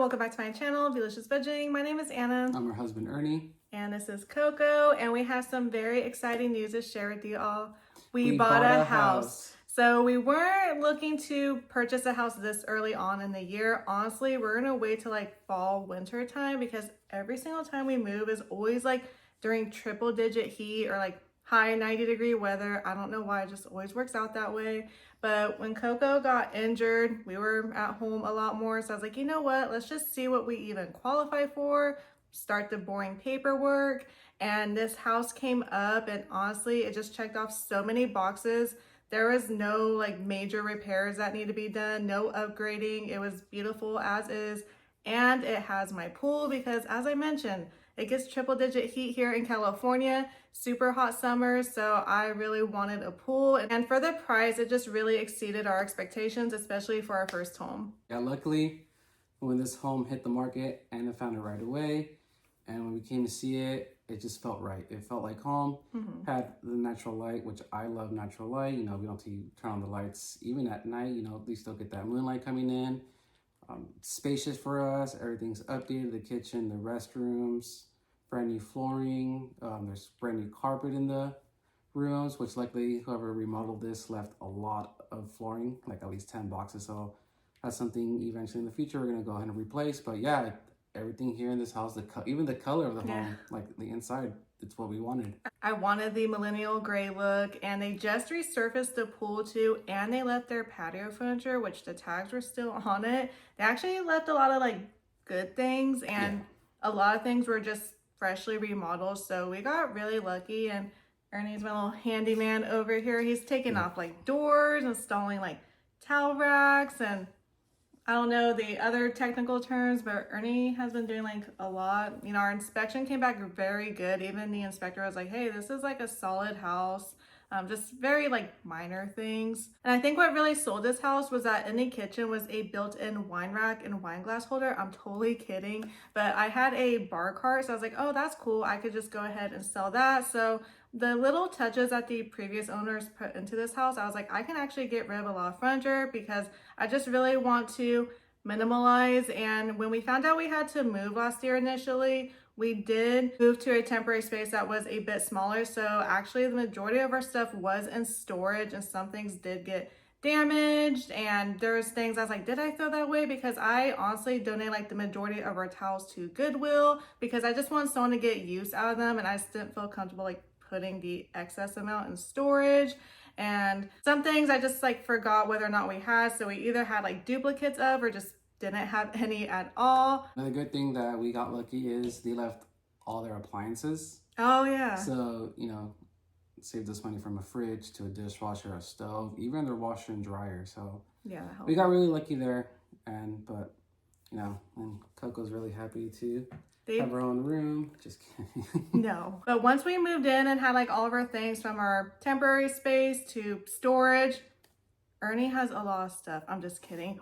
welcome back to my channel, Beautylicious Budgeting. My name is Anna. I'm her husband, Ernie. And this is Coco, and we have some very exciting news to share with you all. We bought bought a a house. So we weren't looking to purchase a house this early on in the year. Honestly, we're gonna wait till like fall, winter time, because every single time we move is always like during triple digit heat or like high 90-degree weather. I don't know why, it just always works out that way. But when Coco got injured, we were at home a lot more. So I was like, you know what? Let's just see what we even qualify for, start the boring paperwork. And this house came up, and honestly, it just checked off so many boxes. There was no like major repairs that need to be done, no upgrading. It was beautiful as is. And it has my pool because, as I mentioned, it gets triple digit heat here in California, super hot summers, so I really wanted a pool. And for the price, it just really exceeded our expectations, especially for our first home. Yeah, luckily, when this home hit the market, Anna found it right away. And when we came to see it, it just felt right. It felt like home. Had the natural light, which I love natural light. You know, we don't have to turn on the lights. Even at night, you know, we still get that moonlight coming in. Spacious for us. Everything's updated. The kitchen, the restrooms, brand new flooring. There's brand new carpet in the rooms, which luckily whoever remodeled this left a lot of flooring, like at least 10 boxes. So that's something eventually in the future we're gonna go ahead and replace. But yeah, everything here in this house, even the color of the home, like the inside, it's what we wanted. I wanted the millennial gray look, and they just resurfaced the pool too, and they left their patio furniture, which the tags were still on it. They actually left a lot of like good things, and a lot of things were just freshly remodeled. So we got really lucky, and Ernie's my little handyman over here. He's taking off like doors, installing like towel racks, and I don't know the other technical terms, but Ernie has been doing like a lot. You know, our inspection came back very good. Even the inspector was like, hey, this is like a solid house. Just very like minor things. And I think what really sold this house was that in the kitchen was a built-in wine rack and wine glass holder. I'm totally kidding. But I had a bar cart, so I was like, oh, that's cool. I could just go ahead and sell that. So the little touches that the previous owners put into this house, I was like, I can actually get rid of a lot of furniture because I just really want to minimalize. And when we found out we had to move last year initially, we did move to a temporary space that was a bit smaller. So actually the majority of our stuff was in storage, and some things did get damaged. And there's things I was like, did I throw that away? Because I honestly donate like the majority of our towels to Goodwill because I just want someone to get use out of them, and I just didn't feel comfortable like putting the excess amount in storage. And some things I just like forgot whether or not we had, so we either had like duplicates of or just didn't have any at all. Another good thing that we got lucky is they left all their appliances. Oh yeah. So, you know, it saved us money from a fridge to a dishwasher, a stove, even their washer and dryer. So yeah, we got really lucky there. But you know, and Coco's really happy to have her own room. Just kidding. No. But once we moved in and had like all of our things from our temporary space to storage, Ernie has a lot of stuff. I'm just kidding.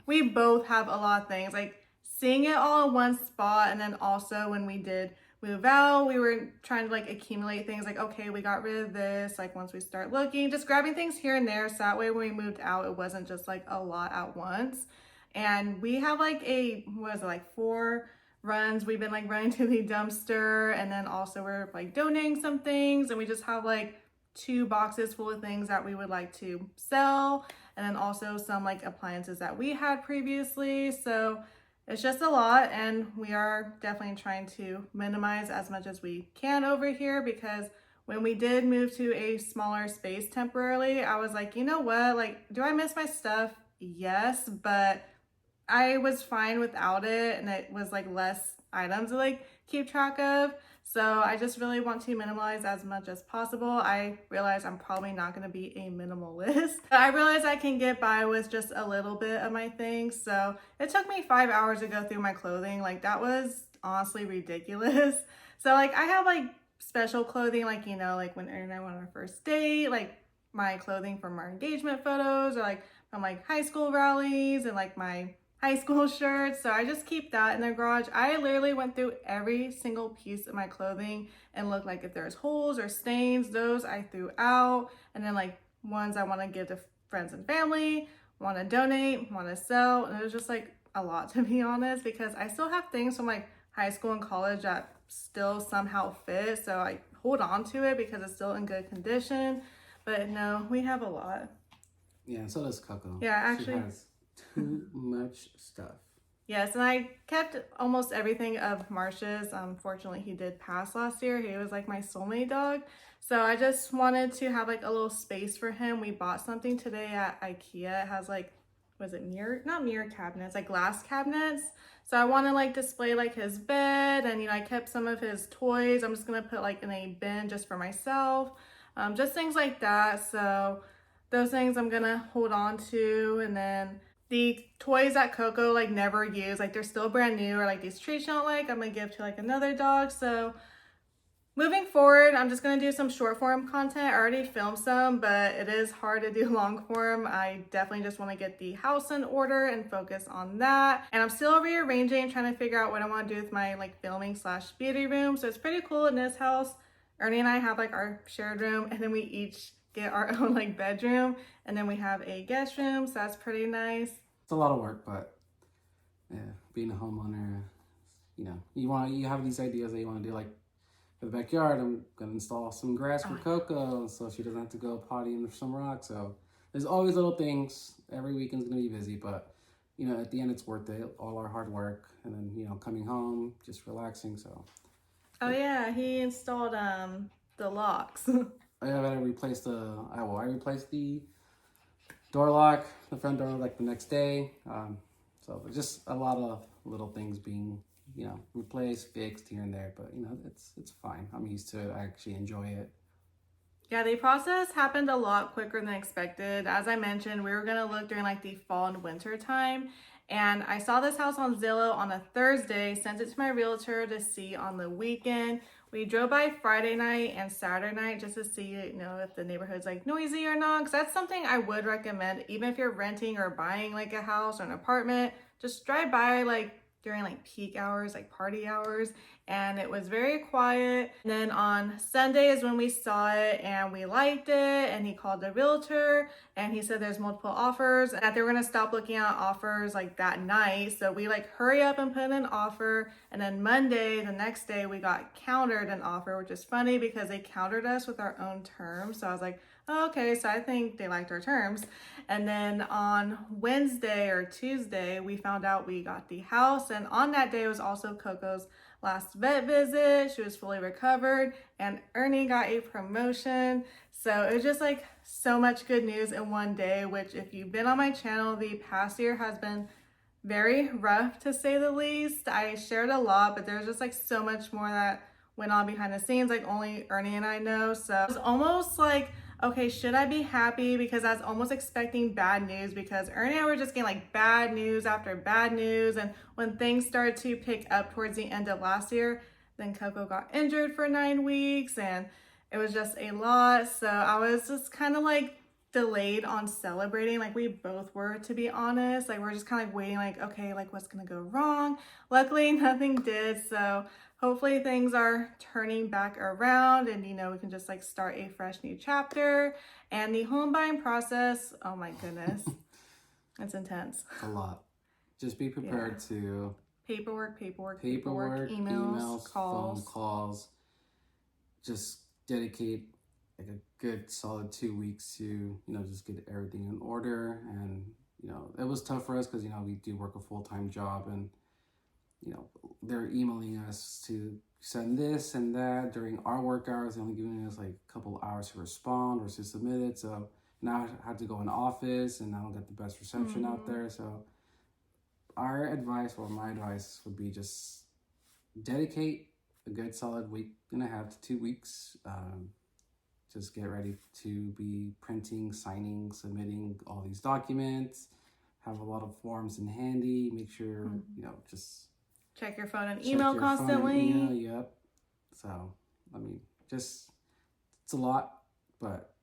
We both have a lot of things. Like seeing it all in one spot, and then also when we did move out, we were trying to like accumulate things like, okay, we got rid of this. Like once we start looking, just grabbing things here and there. So that way when we moved out, it wasn't just like a lot at once. And we have like what is it, like 4 runs. We've been like running to the dumpster, and then also we're like donating some things, and we just have like 2 boxes full of things that we would like to sell, and then also some like appliances that we had previously. So it's just a lot, and we are definitely trying to minimize as much as we can over here, because when we did move to a smaller space temporarily, I was like, you know what, like, do I miss my stuff? Yes, but I was fine without it, and it was like less items to like keep track of. So I just really want to minimize as much as possible. I realize I'm probably not going to be a minimalist. I realize I can get by with just a little bit of my things. So it took me 5 hours to go through my clothing. Like that was honestly ridiculous. So like I have like special clothing, like, you know, like when Erin and I went on our first date, like my clothing from our engagement photos, or like from like high school rallies, and like my high school shirts. So I just keep that in the garage. I literally went through every single piece of my clothing and looked like if there's holes or stains, those I threw out. And then like ones I want to give to friends and family, want to donate, want to sell. And it was just like a lot, to be honest, because I still have things from like high school and college that still somehow fit. So I hold on to it because it's still in good condition. But no, we have a lot. Yeah, so does Coco. Yeah, actually. She has too much stuff. Yes, and I kept almost everything of Marsh's. Unfortunately, he did pass last year. He was like my soulmate dog. So I just wanted to have like a little space for him. We bought something today at IKEA. It has like, was it not mirror cabinets, like glass cabinets. So I want to like display like his bed, and I kept some of his toys. I'm just going to put like in a bin just for myself. Just things like that. So those things I'm going to hold on to. And then the toys that Coco like never use, like they're still brand new, or like these treats you don't like, I'm gonna give to like another dog. So moving forward, I'm just gonna do some short form content. I already filmed some, but it is hard to do long form. I definitely just want to get the house in order and focus on that. And I'm still rearranging, trying to figure out what I want to do with my like filming / beauty room. So it's pretty cool in this house. Ernie and I have like our shared room, and then we each get our own like bedroom, and then we have a guest room, so that's pretty nice. It's a lot of work, but yeah, being a homeowner, you have these ideas that you want to do. Like for the backyard, I'm gonna install some grass for Coco, so she doesn't have to go potty in some rocks. So there's always little things. Every weekend's gonna be busy, but at the end it's worth it. All our hard work, and then coming home, just relaxing. So. Oh yeah, he installed the locks. I gotta replace I replaced the door lock, the front door, like the next day. So just a lot of little things being, replaced, fixed here and there. But it's fine. I'm used to it. I actually enjoy it. Yeah, the process happened a lot quicker than expected. As I mentioned, we were gonna look during like the fall and winter time. And I saw this house on Zillow on a Thursday, sent it to my realtor to see on the weekend. We drove by Friday night and Saturday night just to see, if the neighborhood's like noisy or not. Because that's something I would recommend, even if you're renting or buying like a house or an apartment. Just drive by like during like peak hours, like party hours, and it was very quiet. And then on Sunday is when we saw it and we liked it, and he called the realtor and he said there's multiple offers and that they were gonna stop looking at offers like that night. So we like hurry up and put in an offer, and then Monday, the next day, we got countered an offer, which is funny because they countered us with our own terms. So I was like, oh, okay, so I think they liked our terms. And then on Wednesday or Tuesday, we found out we got the house. And on that day was also Coco's last vet visit. She was fully recovered, and Ernie got a promotion. So it was just like so much good news in one day, which if you've been on my channel, the past year has been very rough to say the least. I shared a lot, but there's just like so much more that went on behind the scenes, like only Ernie and I know. So it was almost like, okay, should I be happy? Because I was almost expecting bad news, because Ernie and I were just getting like bad news after bad news. And when things started to pick up towards the end of last year, then Coco got injured for 9 weeks, and it was just a lot. So I was just kind of like delayed on celebrating, like we both were, to be honest. Like we're just kind of waiting, like, okay, like what's gonna go wrong? Luckily nothing did. So hopefully things are turning back around, and we can just like start a fresh new chapter. And the home buying process, oh my goodness, it's intense. A lot. Just be prepared to paperwork, emails, calls. Phone calls. Just dedicate like a good solid 2 weeks to just get everything in order. And it was tough for us because we do work a full-time job, and they're emailing us to send this and that during our work hours. They're only giving us like a couple hours to respond or to submit it. So now I have to go in the office, and I don't get the best reception out there. So our advice, or my advice, would be just dedicate a good solid week and a half to 2 weeks. Just get ready to be printing, signing, submitting all these documents. Have a lot of forms in handy. Make sure, just check your phone and email constantly. Yep. So, it's a lot, but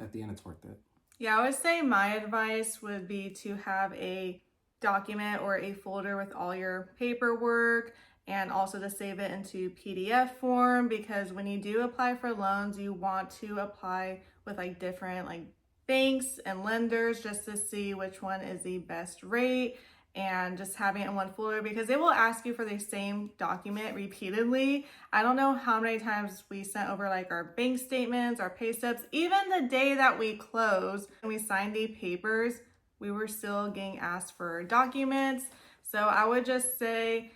at the end, it's worth it. Yeah, I would say my advice would be to have a document or a folder with all your paperwork, and also to save it into PDF form, because when you do apply for loans, you want to apply with like different like banks and lenders just to see which one is the best rate. and just having it in one folder, because they will ask you for the same document repeatedly. I don't know how many times we sent over like our bank statements, our pay stubs, even the day that we closed and we signed the papers, we were still getting asked for documents. So I would just say,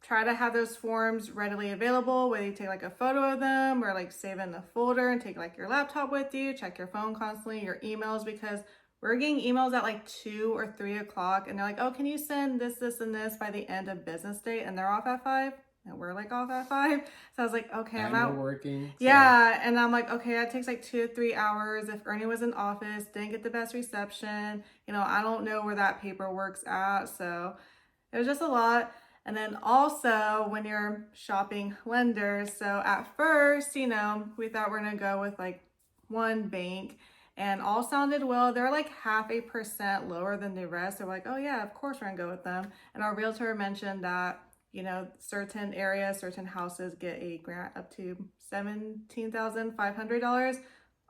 try to have those forms readily available, whether you take like a photo of them or like save in the folder and take like your laptop with you, check your phone constantly, your emails, because we're getting emails at like 2 or 3 o'clock and they're like, oh, can you send this, this, and this by the end of business day? And they're off at 5 and we're like off at 5. So I was like, okay, I'm out working. So. Yeah. And I'm like, okay, that takes like 2 to 3 hours. If Ernie was in office, didn't get the best reception, I don't know where that paperwork's at. So it was just a lot. And then also when you're shopping lenders, so at first, we thought we're gonna go with like one bank and all sounded well. They're like 0.5% lower than the rest. They're like, oh yeah, of course we're gonna go with them. And our realtor mentioned that, certain areas, certain houses get a grant up to $17,500.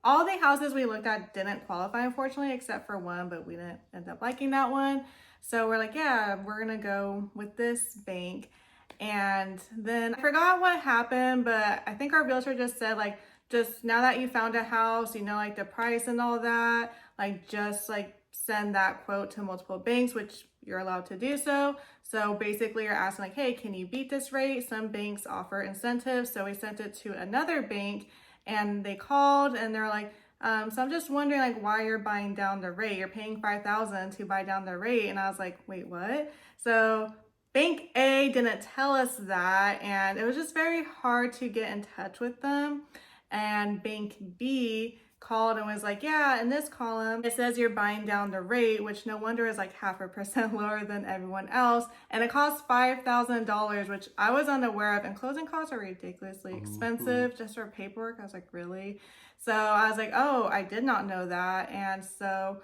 All the houses we looked at didn't qualify, unfortunately, except for one, but we didn't end up liking that one. So we're like, yeah, we're gonna go with this bank. And then I forgot what happened, but I think our realtor just said like, just now that you found a house, like the price and all that, like just like send that quote to multiple banks, which you're allowed to do so. So basically you're asking like, hey, can you beat this rate? Some banks offer incentives. So we sent it to another bank and they called and they're like, so I'm just wondering like why you're buying down the rate. You're paying $5,000 to buy down the rate. And I was like, wait, what? So Bank A didn't tell us that. And it was just very hard to get in touch with them. And Bank B called and was like, yeah, in this column, it says you're buying down the rate, which no wonder is like 0.5% lower than everyone else. And it costs $5,000, which I was unaware of. And closing costs are ridiculously expensive just for paperwork. I was like, really? So I was like, oh, I did not know that. And so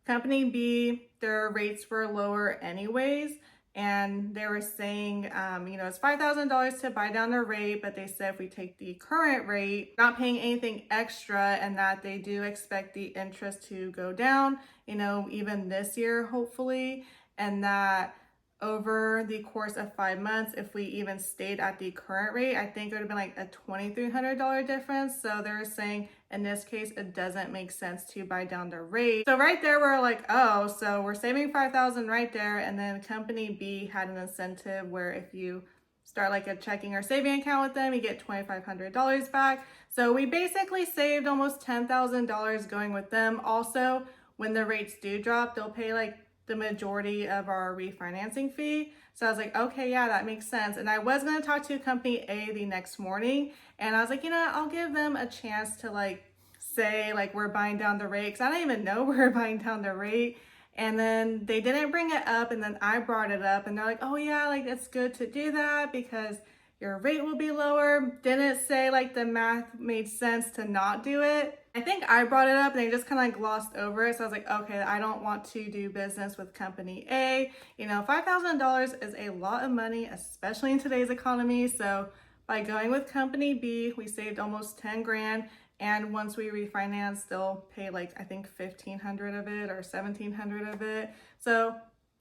company B, their rates were lower anyways. And they were saying, it's $5,000 to buy down their rate, but they said if we take the current rate, not paying anything extra, and that they do expect the interest to go down, even this year, hopefully, and that over the course of 5 months, if we even stayed at the current rate, I think it would have been like a $2,300 difference. So they're saying in this case, it doesn't make sense to buy down the rate. So right there, we're like, oh, so we're saving $5,000 right there. And then company B had an incentive where if you start like a checking or saving account with them, you get $2,500 back. So we basically saved almost $10,000 going with them. Also, when the rates do drop, they'll pay like the majority of our refinancing fee. So I was like, okay, yeah, that makes sense. And I was going to talk to company A the next morning. And I was like, I'll give them a chance to like say like we're buying down the rate. Cause I didn't even know we were buying down the rate. And then they didn't bring it up. And then I brought it up and they're like, oh yeah, like it's good to do that because your rate will be lower. Didn't say like the math made sense to not do it. I think I brought it up and they just kind of like glossed over it. So I was like, okay, I don't want to do business with company A. $5,000 is a lot of money, especially in today's economy. So by going with company B, we saved almost 10 grand. And once we refinance, they'll pay like, I think 1,500 of it or 1,700 of it. So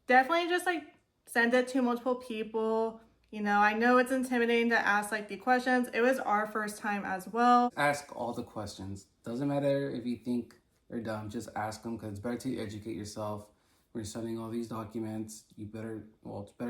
definitely just like send it to multiple people. I know it's intimidating to ask like the questions. It was our first time as well. Ask all the questions. Doesn't matter if you think they're dumb, just ask them because it's better to educate yourself. When you're signing all these documents, it's better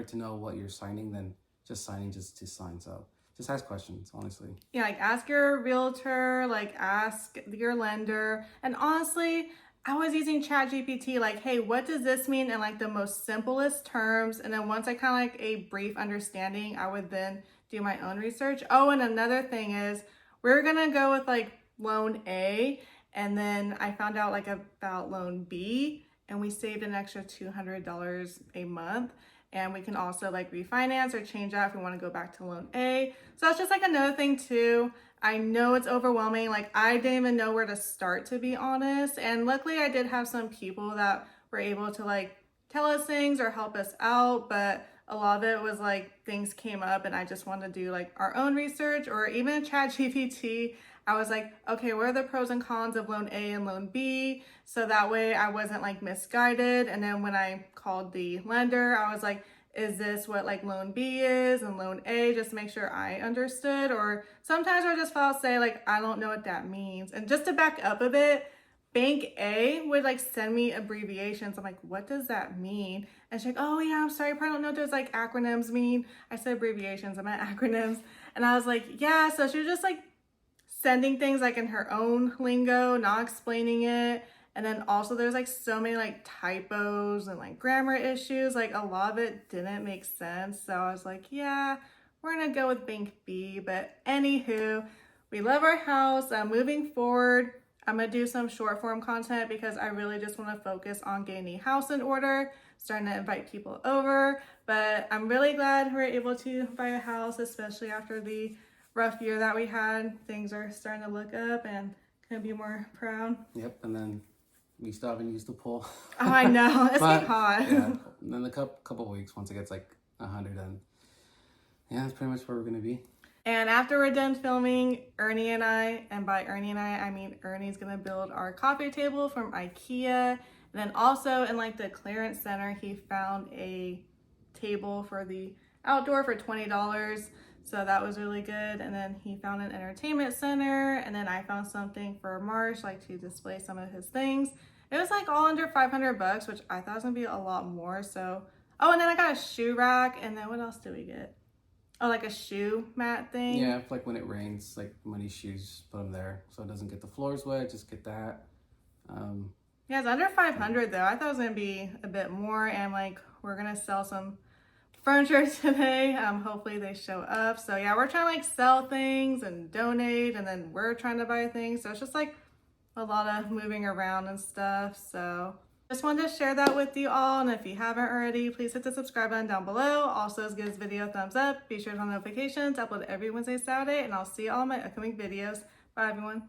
to know what you're signing than just signing just to sign. So just ask questions, honestly. Yeah, like ask your realtor, like ask your lender. And honestly, I was using ChatGPT like, hey, what does this mean in like the most simplest terms? And then once I kind of like a brief understanding, I would then do my own research. Oh, and another thing is we're going to go with like loan A. And then I found out like about loan B and we saved an extra $200 a month. And we can also like refinance or change out if we want to go back to loan A. So that's just like another thing too. I know it's overwhelming. Like I didn't even know where to start, to be honest. And luckily I did have some people that were able to like tell us things or help us out. But a lot of it was like things came up and I just wanted to do like our own research or even a ChatGPT. I was like, okay, what are the pros and cons of loan A and loan B? So that way I wasn't like misguided. And then when I called the lender, I was like, is this what like loan B is and loan A, just to make sure I understood? Or sometimes I just felt say like, I don't know what that means. And just to back up a bit, Bank A would like send me abbreviations. I'm like, what does that mean? And she's like, oh yeah, I'm sorry, I probably don't know what those like acronyms mean. I said abbreviations, I meant acronyms. And I was like, yeah, so she was just like sending things like in her own lingo, not explaining it. And then also there's like so many like typos and like grammar issues. Like a lot of it didn't make sense. So I was like, yeah, we're gonna go with Bank B. But anywho, we love our house. Moving forward, I'm gonna do some short form content because I really just want to focus on getting the house in order, starting to invite people over. But I'm really glad we're able to buy a house, especially after the rough year that we had. Things are starting to look up and couldn't be more proud. Yep, and then we still haven't used the pool. Oh, I know. It's getting hot. Yeah, and then a couple weeks, once it gets like 100, and yeah, that's pretty much where we're gonna be. And after we're done filming, Ernie and I, and by Ernie and I mean Ernie's gonna build our coffee table from IKEA. And then also in like the clearance center, he found a table for the outdoor for $20. So that was really good. And then he found an entertainment center. And then I found something for Marsh, like to display some of his things. It was like all under 500 bucks, which I thought was gonna be a lot more. So, oh, and then I got a shoe rack. And then what else did we get? Oh, like a shoe mat thing? Yeah, like when it rains, like muddy shoes, put them there so it doesn't get the floors wet, just get that. Yeah, it's under 500 though. I thought it was gonna be a bit more, and like we're gonna sell some furniture today. Hopefully they show up. So yeah, we're trying to like sell things and donate, and then we're trying to buy things. So it's just like a lot of moving around and stuff. So just wanted to share that with you all, and if you haven't already, please hit the subscribe button down below. Also, give this video a thumbs up. Be sure to turn on notifications. I upload every Wednesday, Saturday, and I'll see you all in my upcoming videos. Bye, everyone.